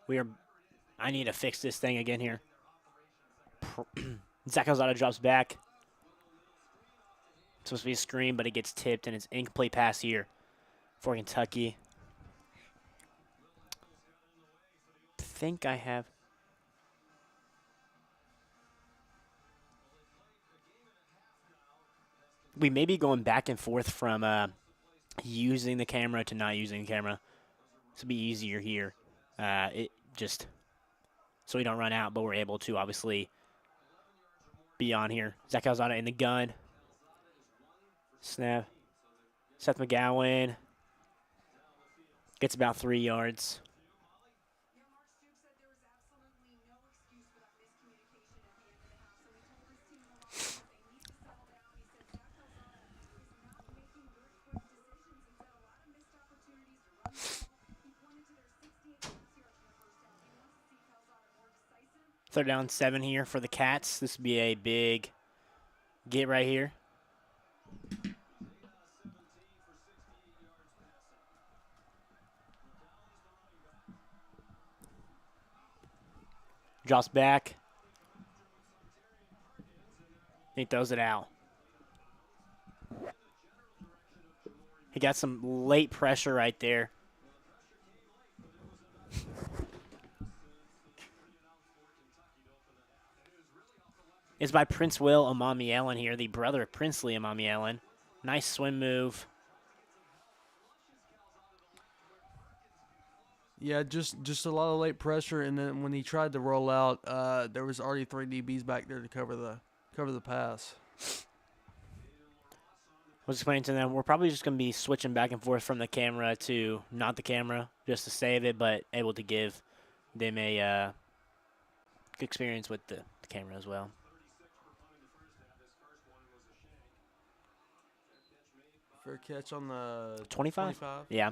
I need to fix this thing again here. Zach Calzada drops back. It's supposed to be a screen, but it gets tipped, and it's incomplete pass here for Kentucky. I think I have. We may be going back and forth from using the camera to not using the camera. This will be easier here. It just so we don't run out, but we're able to obviously be on here. Zach Calzada in the gun. Snap. Seth McGowan gets about 3 yards. Third down 7 here for the Cats. This would be a big get right here. Drops back. He throws it out. He got some late pressure right there. It's by Prince Will Amamiellen here, the brother of Princely Amamiellen. Nice swim move. Yeah, just a lot of late pressure, and then when he tried to roll out, there was already 3 DBs back there to cover the pass. I was explaining to them, we're probably just going to be switching back and forth from the camera to not the camera, just to save it, but able to give them a good experience with the camera as well. Fair catch on the 25? 25. Yeah.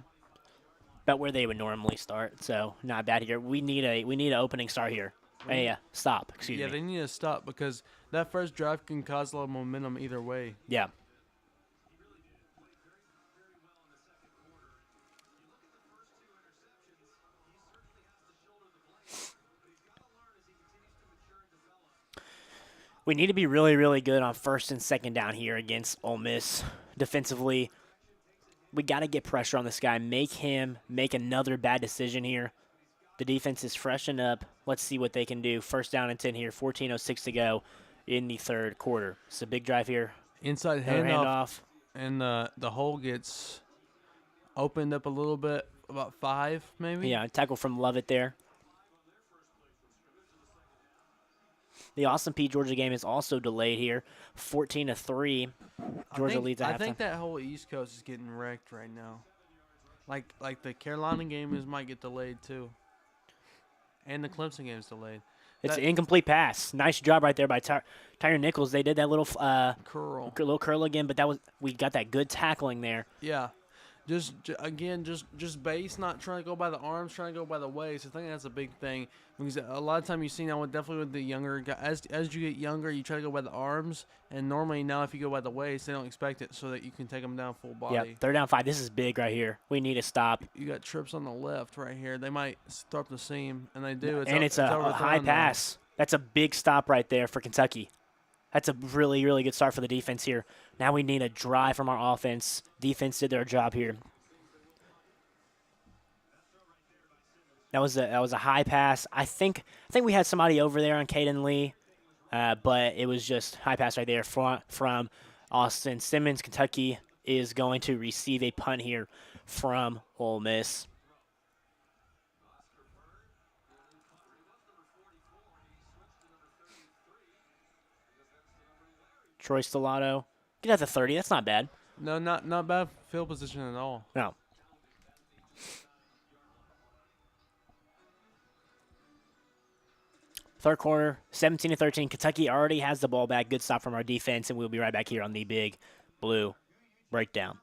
About where they would normally start, so not bad here. We need an opening start here. Hey, stop. Excuse me. Yeah, they need to stop because that first drive can cause a lot of momentum either way. Yeah. We need to be really, really good on first and second down here against Ole Miss. Defensively, we got to get pressure on this guy, make him make another bad decision here. The defense is freshened up. Let's see what they can do. First down and 10 here, 14:06 to go in the third quarter. It's a big drive here. Inside handoff, and the hole gets opened up a little bit, about 5 maybe. Yeah, tackle from Lovett there. The Austin P Georgia game is also delayed here, 14-3. Georgia leads at halftime. I think that whole East Coast is getting wrecked right now. Like the Carolina game might get delayed too, and the Clemson game is delayed. It's an incomplete pass. Nice job right there by Tyron Nichols. They did that little curl again, but we got that good tackling there. Yeah. Just base, not trying to go by the arms, trying to go by the waist. I think that's a big thing because a lot of time you see now, definitely with the younger guys, as you get younger, you try to go by the arms, and normally now if you go by the waist, they don't expect it, so that you can take them down full body. Yeah, third down 5. This is big right here. We need to stop. You got trips on the left right here. They might start the seam, and they do. It's a high pass. That's a big stop right there for Kentucky. That's a really, really good start for the defense here. Now we need a drive from our offense. Defense did their job here. That was a high pass. I think we had somebody over there on Caden Lee, but it was just high pass right there from Austin Simmons. Kentucky is going to receive a punt here from Ole Miss. Troy Stellato. Get at the 30. That's not bad. No, not bad field position at all. No. Third quarter, 17-13. Kentucky already has the ball back. Good stop from our defense, and we'll be right back here on the Big Blue Breakdown.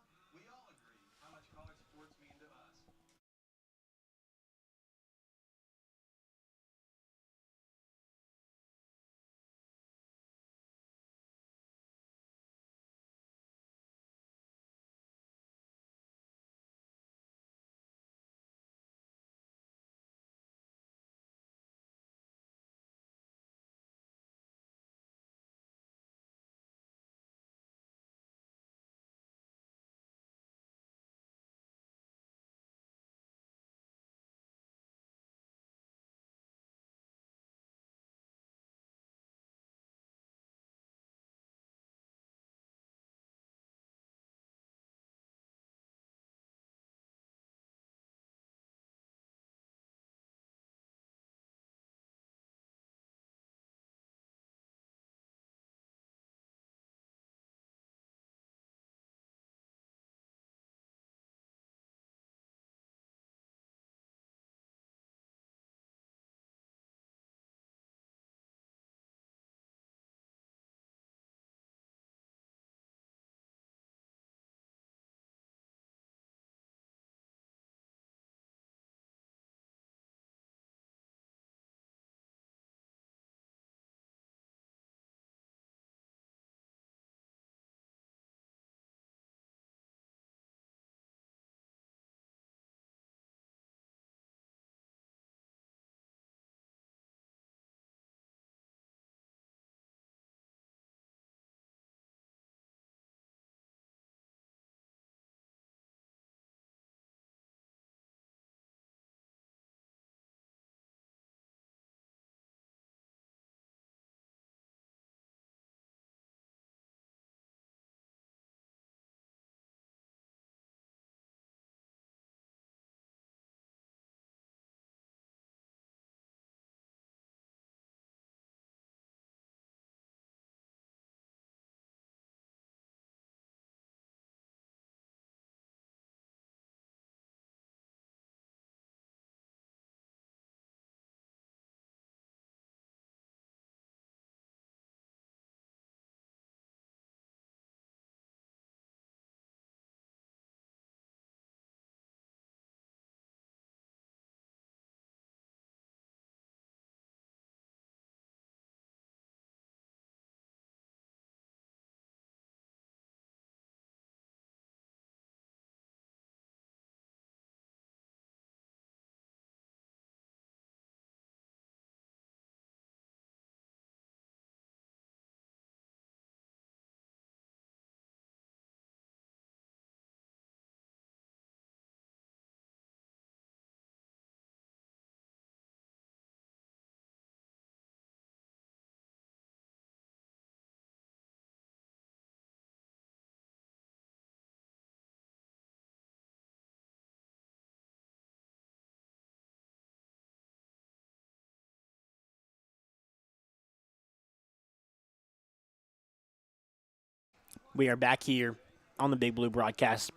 We are back here on the Big Blue broadcast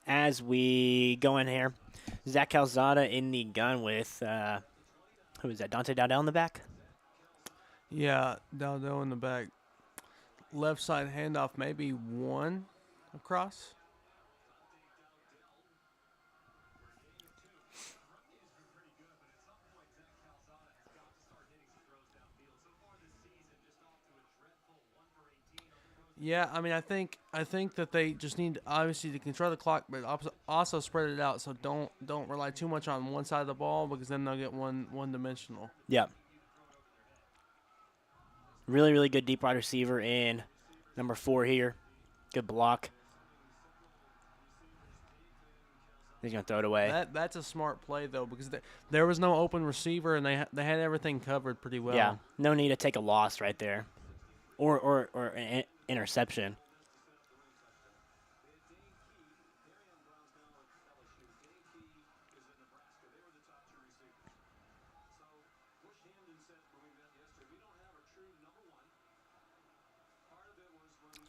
as we go in here. Zach Calzada in the gun with, who is that, Dante Dowdell in the back? Yeah, Daldo in the back. Left side handoff, maybe one across. Yeah, I mean, I think that they just need obviously to control the clock, but also spread it out. So don't rely too much on one side of the ball because then they'll get one dimensional. Yeah. Really, really good deep wide receiver in number 4 here. Good block. He's going to throw it away. That's a smart play though because there was no open receiver and they had everything covered pretty well. Yeah. No need to take a loss right there. Or an interception.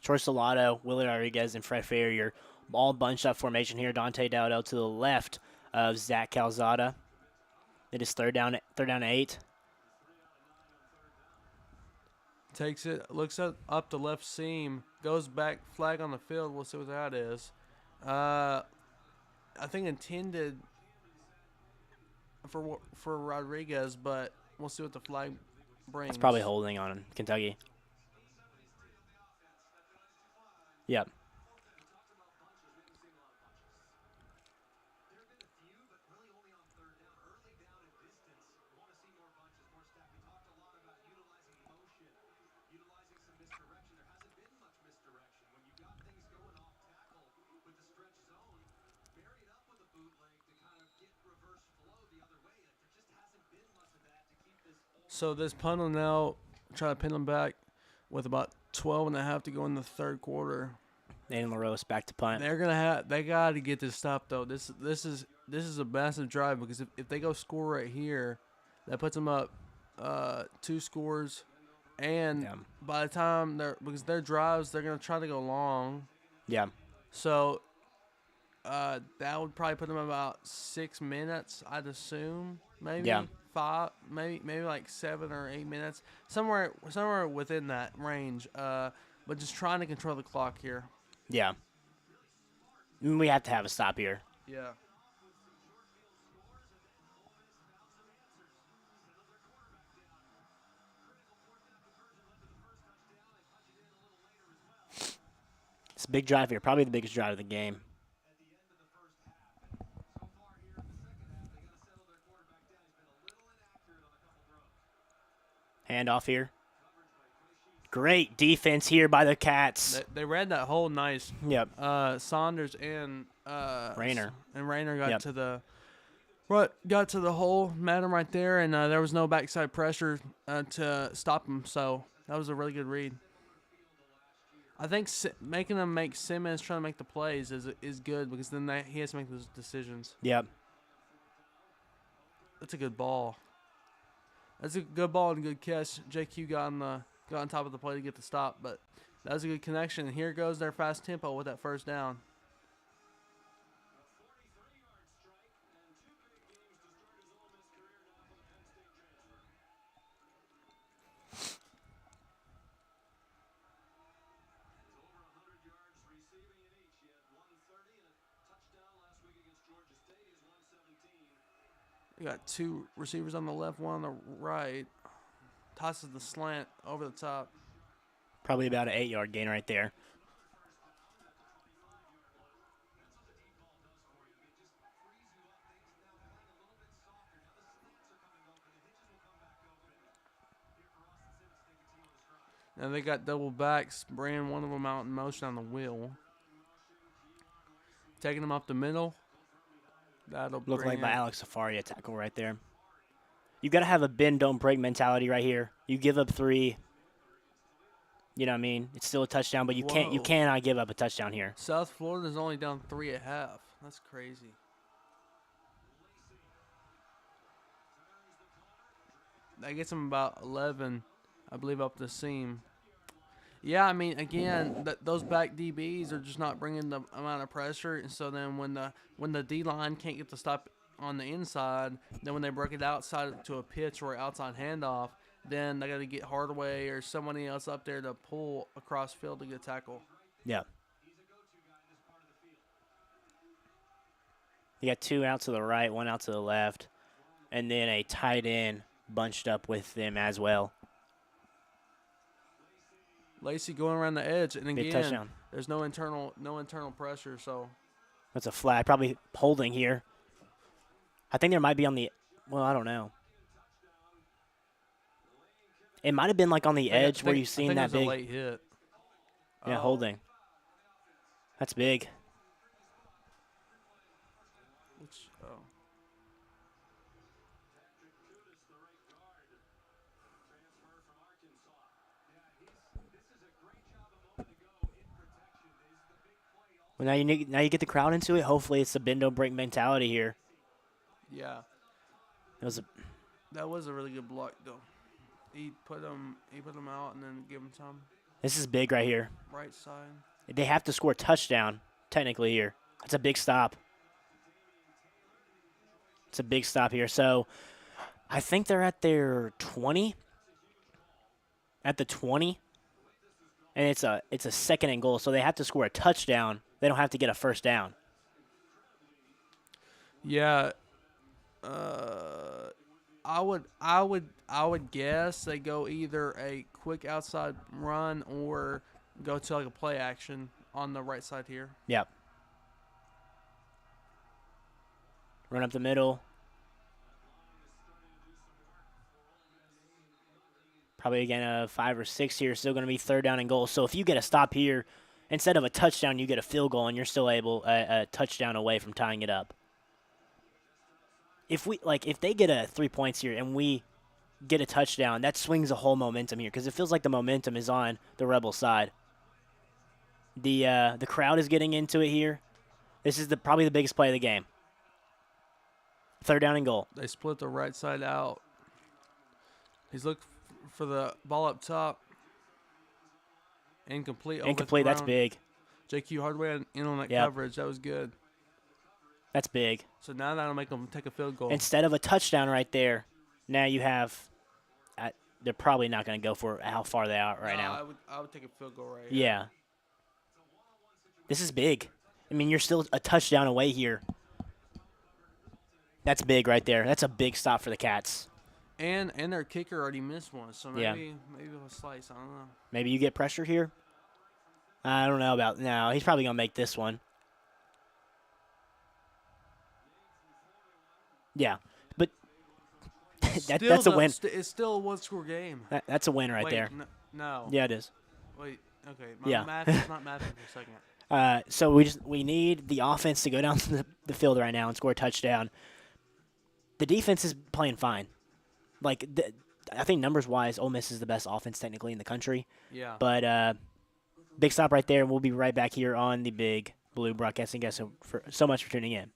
Troy Salato, Willie Rodriguez, and Fred Farrier all bunched up formation here. Dante Dowdell to the left of Zach Calzada. It is third down 8. Takes it, looks up the left seam, goes back, flag on the field. We'll see what that is. I think intended for Rodriguez, but we'll see what the flag brings. It's probably holding on Kentucky. Yep. So this punt will now try to pin them back with about 12 and a half to go in the third quarter. Nathan LaRose back to punt. They got to get this stopped though. This is a massive drive because if they go score right here, that puts them up 2 scores, and by the time because their drives they're gonna try to go long. Yeah. So that would probably put them about 6 minutes, I'd assume, maybe. Yeah. 5, maybe like 7 or 8 minutes, somewhere within that range. But just trying to control the clock here. Yeah. We have to have a stop here. Yeah. It's a big drive here, probably the biggest drive of the game. Handoff here. Great defense here by the Cats. They read that hole nice. Yep. Saunders and Rayner. got to the hole, met him right there, and there was no backside pressure to stop him. So that was a really good read. I think making them make Simmons trying to make the plays is good because then he has to make those decisions. Yep. That's a good ball. That's a good ball and a good catch. JQ got on top of the play to get the stop, but that was a good connection. And here goes their fast tempo with that first down. We got 2 receivers on the left, one on the right. Tosses the slant over the top. Probably about an 8-yard gain right there. And they got double backs, bringing one of them out in motion on the wheel. Taking them up the middle. That'll Look bring like by it. Alex Safari a tackle right there. You got to have a bend, don't break mentality right here. You give up 3. You know what I mean? It's still a touchdown, but you cannot give up a touchdown here. South Florida's only down 3 at half. That's crazy. That gets them about 11 I believe up the seam. Yeah, I mean, again, those back DBs are just not bringing the amount of pressure, and so then when the D line can't get the stop on the inside, then when they break it outside to a pitch or outside handoff, then they got to get Hardaway or somebody else up there to pull across field to get a tackle. Yeah. You got 2 out to the right, 1 out to the left, and then a tight end bunched up with them as well. Lacey going around the edge, and Big again, touchdown. there's no internal pressure, so That's a flag. Probably holding here. I think there might be on the, well, I don't know. It might have been like on the edge where you've seen that it was big. a late hit. Yeah, holding. That's big. Oh. Well, now you get the crowd into it. Hopefully, it's the bend don't break mentality here. Yeah. That was a really good block though. He put him out and then give him time. This is big right here. Right side. They have to score a touchdown technically here. That's a big stop. It's a big stop here. So I think they're at their 20. At the 20. And it's a 2nd and goal, so they have to score a touchdown. They don't have to get a first down. Yeah. I would guess they go either a quick outside run or go to like a play action on the right side here. Yep. Run up the middle. Probably again a 5 or 6 here. Still going to be 3rd down and goal. So if you get a stop here, instead of a touchdown, you get a field goal, and you're still able a touchdown away from tying it up. If they get a 3 points here and we get a touchdown, that swings the whole momentum here because it feels like the momentum is on the Rebel side. The crowd is getting into it here. This is probably the biggest play of the game. 3rd down and goal. They split the right side out. He's looking for the ball up top. Incomplete. Incomplete. That's big. JQ Hardaway in on that coverage. That was good. That's big. So now that'll make them take a field goal. Instead of a touchdown right there, now you have they're probably not going to go for how far they are right now. I would take a field goal right here. Yeah. This is big. I mean, you're still a touchdown away here. That's big right there. That's a big stop for the Cats. And their kicker already missed one, so maybe a slice. I don't know. Maybe you get pressure here. I don't know about now. He's probably going to make this one. Yeah, but that's a win. It's still a one-score game. That's a win right there. No. Yeah, it is. Wait. Okay. Math is not math for a second. So we need the offense to go down to the field right now and score a touchdown. The defense is playing fine. I think numbers-wise, Ole Miss is the best offense technically in the country. Yeah. But big stop right there, and we'll be right back here on the Big Blue Broadcasting. Guys, so much for tuning in.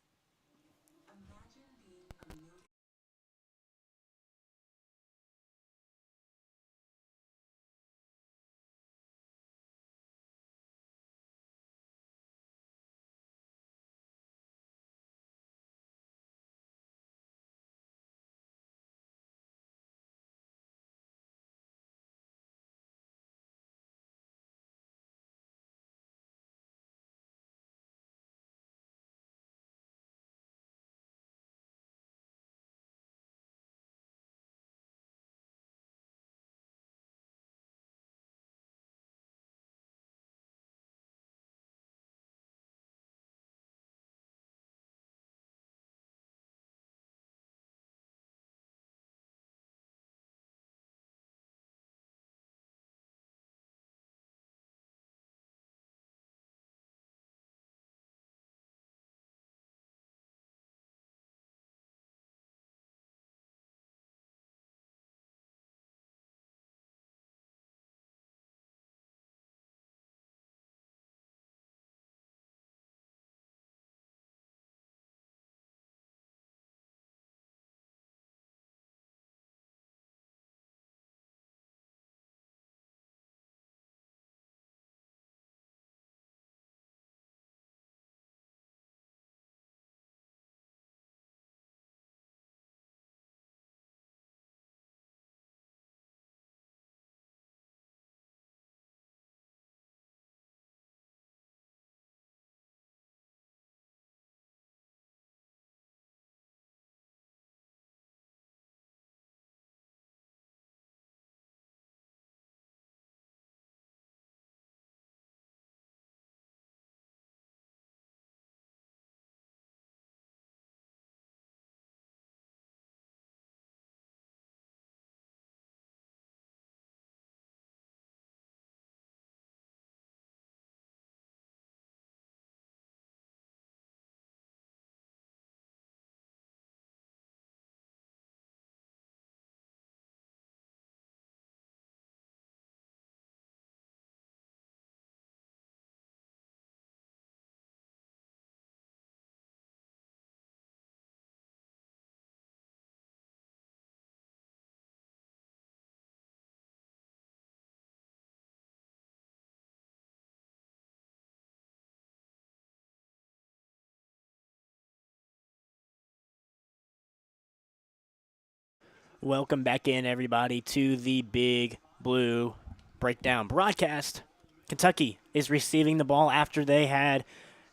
Welcome back in, everybody, to the Big Blue Breakdown broadcast. Kentucky is receiving the ball after they had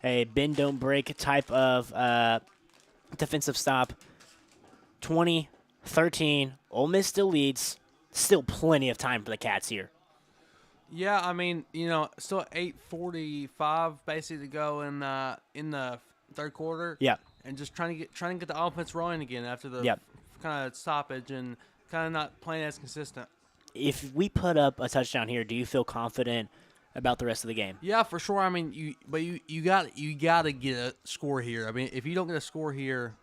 a bend-don't-break type of defensive stop. 20-13. Ole Miss still leads. Still plenty of time for the Cats here. Yeah, I mean, still 8:45 basically to go in the third quarter. Yeah. And just trying to get the offense rolling again after the Yep. kind of stoppage and kind of not playing as consistent. If we put up a touchdown here, do you feel confident about the rest of the game? Yeah, for sure. I mean, you got to get a score here. I mean, if you don't get a score here,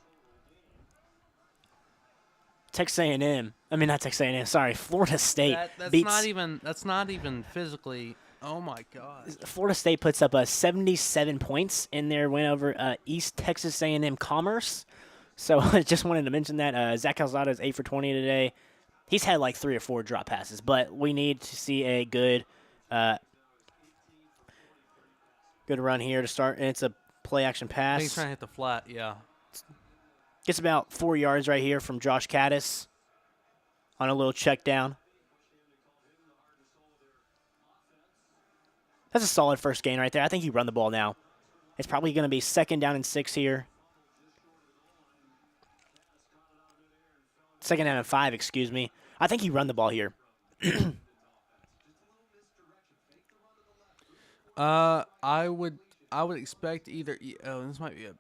Texas A&M. I mean, not Texas A&M. Sorry, Florida State that's beats. not even physically. Oh my God. Florida State puts up 77 points in their win over East Texas A&M Commerce. So I just wanted to mention that. Zach Calzada is 8 for 20 today. He's had like 3 or 4 drop passes, but we need to see a good run here to start. And it's a play action I pass. think he's trying to hit the flat. Yeah. Gets about 4 yards right here from Josh Caddis on a little check down. That's a solid first gain right there. I think he run the ball now. It's probably going to be 2nd down and 6 here. 2nd down and 5, excuse me. I think he run the ball here. I would expect either. Oh, this might be a.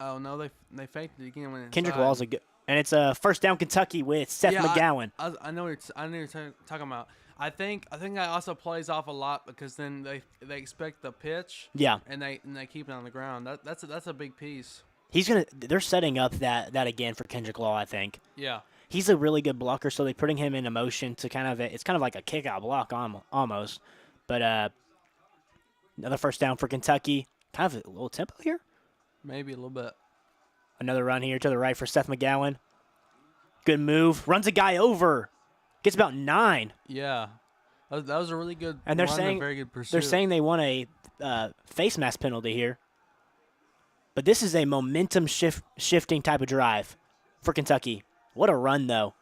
Oh no, they faked it again when Kendrick Wall's a good, and it's a first down Kentucky with Seth McGowan. I know what you're talking about. I think that also plays off a lot because then they expect the pitch. Yeah, and they keep it on the ground. That's a big piece. They're setting up that again for Kendrick Law, I think. Yeah. He's a really good blocker, so they're putting him in a motion to it's kind of like a kick-out block almost. But another first down for Kentucky. Kind of a little tempo here. Maybe a little bit. Another run here to the right for Seth McGowan. Good move. Runs a guy over. Gets about 9. Yeah. That was a really good and they're run, saying, a very good pursuit. They're saying they want a face mask penalty here. But this is a momentum shifting type of drive for Kentucky. What a run, though.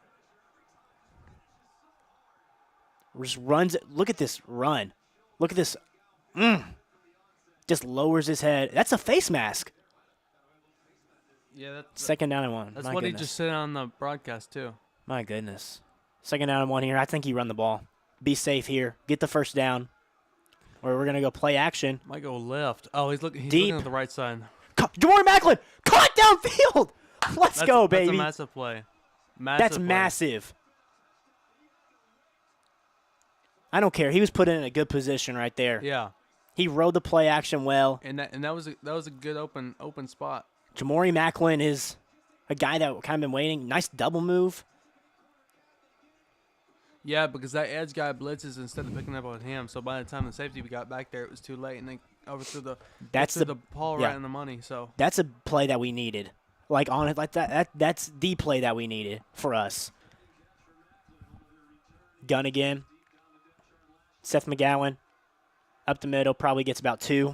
Just runs. Look at this run. Look at this. Just lowers his head. That's a face mask. Yeah, 2nd down and 1. That's My what goodness. he just said on the broadcast too. My goodness. 2nd down and 1 here. I think he run the ball. Be safe here. Get the first down. Or we're gonna go play action. Might go left. Oh, he's looking Deep. at the right side. Jamore Macklin caught downfield. Let's go, baby. That's a massive play. That's massive. I don't care. He was put in a good position right there. Yeah. He rode the play action well. And that was a good open spot. Jamore Macklin is a guy that kind of been waiting. Nice double move. Yeah, because that edge guy blitzes instead of picking up on him. So by the time the safety got back there, it was too late, and they overthrew the ball right in the money. So that's a play that we needed. Like on it, like that's the play that we needed for us. Gun again. Seth McGowan up the middle, probably gets about 2.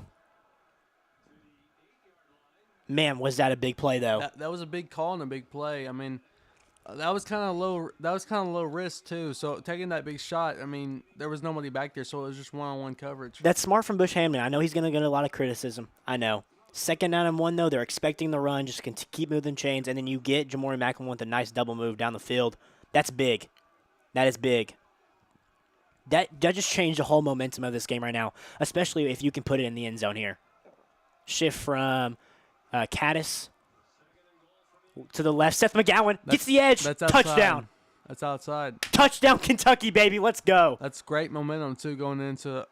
Man, was that a big play though? That was a big call and a big play. I mean, that was kind of low. That was kind of low risk too. So taking that big shot, I mean, there was nobody back there, so it was just one-on-one coverage. That's smart from Bush Hamdan. I know he's going to get a lot of criticism. I know. 2nd down and 1 though, they're expecting the run, just keep moving chains, and then you get Jamore Macklin with a nice double move down the field. That's big. That is big. That just changed the whole momentum of this game right now, especially if you can put it in the end zone here. Shift from Caddis to the left. Seth McGowan gets the edge. That's outside. Touchdown. That's outside. Touchdown, Kentucky, baby. Let's go. That's great momentum too, going into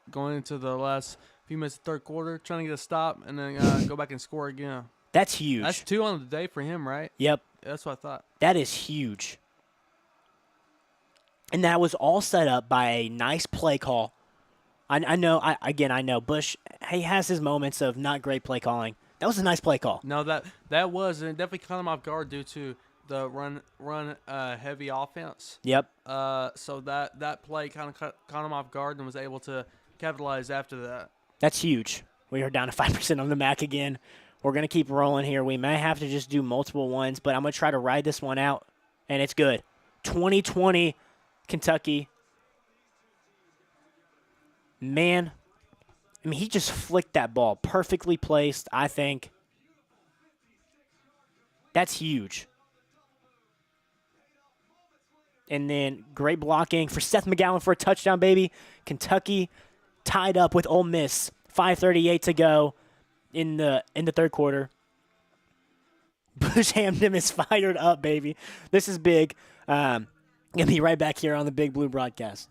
the last few minutes of third quarter, trying to get a stop and then go back and score again. That's huge. That's 2 on the day for him, right? Yep. That's what I thought. That is huge. And that was all set up by a nice play call. I know Bush, he has his moments of not great play calling. That was a nice play call. No, that was, and it definitely caught him off guard due to the run heavy offense. Yep. So that play kind of caught him off guard and was able to capitalize after that. That's huge. We are down to 5% on the MAC again. We're going to keep rolling here. We may have to just do multiple ones, but I'm going to try to ride this one out, and it's good. 2020 Kentucky. Man, I mean, he just flicked that ball. Perfectly placed, I think. That's huge. And then great blocking for Seth McGowan for a touchdown, baby. Kentucky tied up with Ole Miss. 5:38 to go in the third quarter. Bush Hamden is fired up, baby. This is big. Gonna be right back here on the Big Blue broadcast.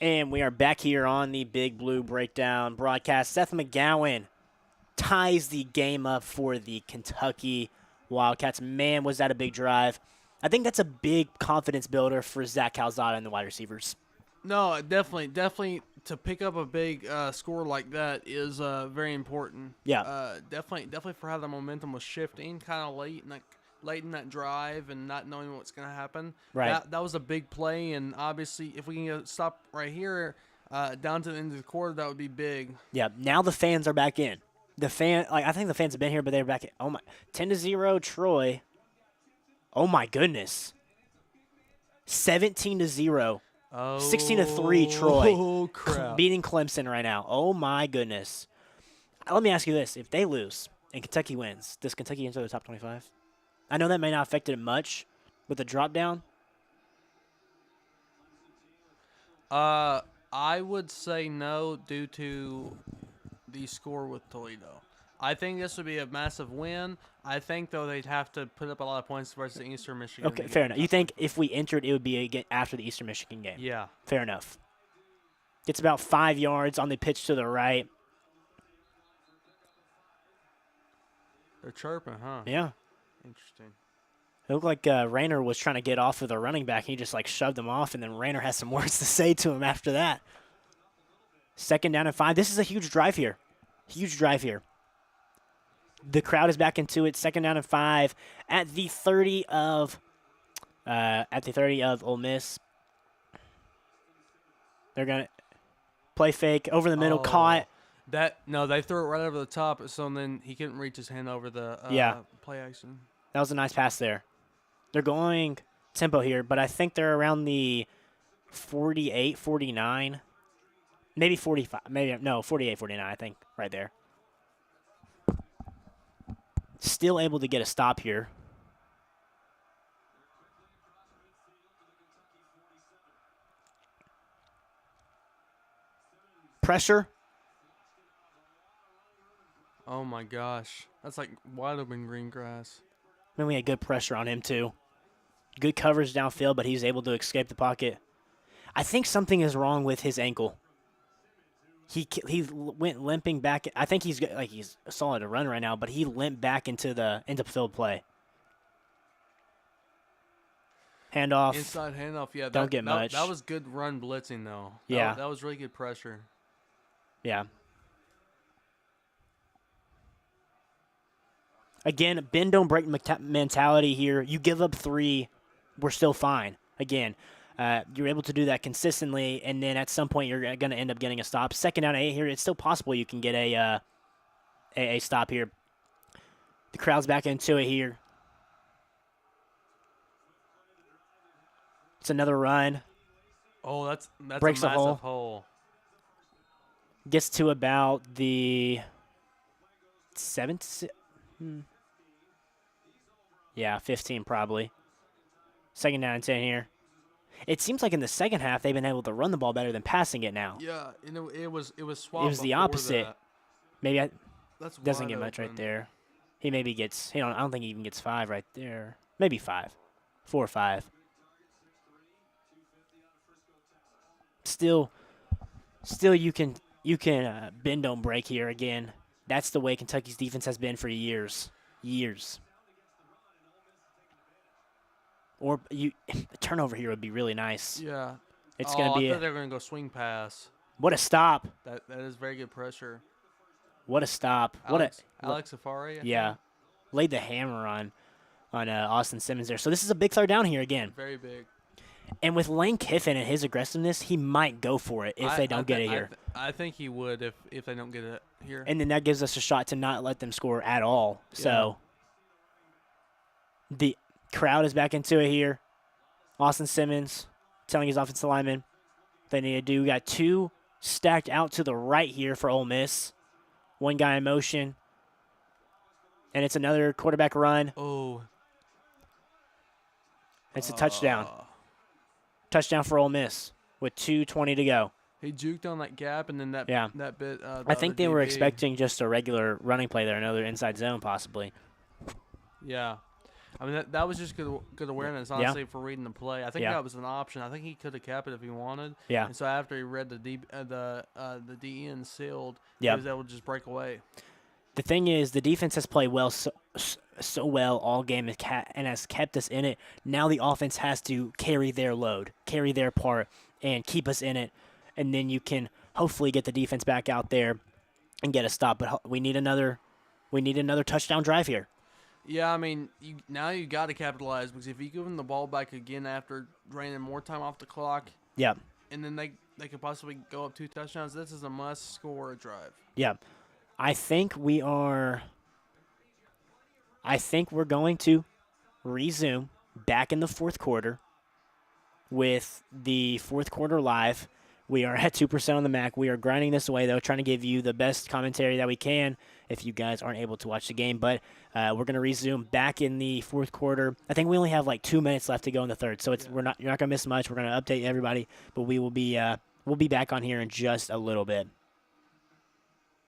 And we are back here on the Big Blue Breakdown broadcast. Seth McGowan ties the game up for the Kentucky Wildcats. Man, was that a big drive. I think that's a big confidence builder for Zach Calzada and the wide receivers. No, definitely to pick up a big score like that is very important. Yeah. Definitely for how the momentum was shifting kind of late in that drive and not knowing what's going to happen. Right. That was a big play, and obviously if we can stop right here down to the end of the quarter, that would be big. Yeah, now the fans are back in. I think the fans have been here, but they're back in. Oh my, 10-0 Troy. Oh my goodness. 17-0. Oh, 16-3 Troy. Oh crap! Beating Clemson right now. Oh my goodness. Let me ask you this: if they lose and Kentucky wins, does Kentucky enter the top 25? I know that may not affect it much with the drop down. I would say no due to the score with Toledo. I think this would be a massive win. I think, though, they'd have to put up a lot of points versus Eastern Michigan. Okay, fair enough. You think if we entered, it would be again after the Eastern Michigan game? Yeah. Fair enough. It's about 5 yards on the pitch to the right. They're chirping, huh? Yeah. Interesting. It looked like Rayner was trying to get off of the running back. He just, like, shoved him off, and then Rayner has some words to say to him after that. 2nd down and 5. This is a huge drive here. Huge drive here. The crowd is back into it. 2nd down and 5 at the 30 of Ole Miss. They're going to play fake over the middle, caught. No, they threw it right over the top, so then he couldn't reach his hand over the play action. That was a nice pass there. They're going tempo here, but I think they're around the 48, 49, maybe 45, 48, 49, I think, right there. Still able to get a stop here. Pressure. Oh my gosh. That's like wide open green grass. I mean, we had good pressure on him too. Good coverage downfield, but he's able to escape the pocket. I think something is wrong with his ankle. He went limping back. I think he's solid to run right now, but he limped back into field play. Handoff. Inside handoff, yeah. Don't get much. That was good run blitzing, though. Yeah. That was really good pressure. Yeah. Again, bend don't break mentality here. You give up 3, we're still fine. Again, you're able to do that consistently, and then at some point you're going to end up getting a stop. 2nd down and 8 here. It's still possible you can get a stop here. The crowd's back into it here. It's another run. Oh, that's Breaks a a massive hole. Gets to about the 7th. Yeah, 15 probably. 2nd down and 10 here. It seems like in the second half they've been able to run the ball better than passing it now. Yeah, it was swapped. It was the opposite. That. Maybe That's doesn't get much right there. He maybe gets. I don't think he even gets 5 right there. Maybe 5, 4 or 5. Still, you can bend don't break here again. That's the way Kentucky's defense has been for years. Or a turnover here would be really nice. Yeah. It's going to be. I thought they were going to go swing pass. What a stop! That is very good pressure. What a stop! Alex Safari. Yeah, laid the hammer on Austin Simmons there. So this is a big 3rd down here again. Very big. And with Lane Kiffin and his aggressiveness, he might go for it if they don't get it here. I think he would if they don't get it here. And then that gives us a shot to not let them score at all. Yeah. So the crowd is back into it here. Austin Simmons telling his offensive lineman they need to do. We got 2 stacked out to the right here for Ole Miss. 1 guy in motion. And it's another quarterback run. Oh. It's a touchdown. Touchdown for Ole Miss with 2:20 to go. He juked on that gap, and then that bit. I think they were expecting just a regular running play there, another inside zone possibly. Yeah. I mean, that was just good awareness, honestly, for reading the play. I think that was an option. I think he could have capped it if he wanted. Yeah. And so after he read the DN sealed, he was able to just break away. The thing is, the defense has played so well all game and has kept us in it. Now the offense has to carry their load, carry their part, and keep us in it. And then you can hopefully get the defense back out there and get a stop. But we need another touchdown drive here. Yeah, I mean, now you got to capitalize, because if you give them the ball back again after draining more time off the clock, yeah, and then they could possibly go up 2 touchdowns, this is a must-score drive. Yeah. I think we're going to resume back in the 4th quarter with the 4th quarter live. We are at 2% on the Mac. We are grinding this away, though, trying to give you the best commentary that we can if you guys aren't able to watch the game. But we're going to resume back in the 4th quarter. I think we only have like 2 minutes left to go in the 3rd, so you're not going to miss much. We're going to update everybody, but we'll be back on here in just a little bit.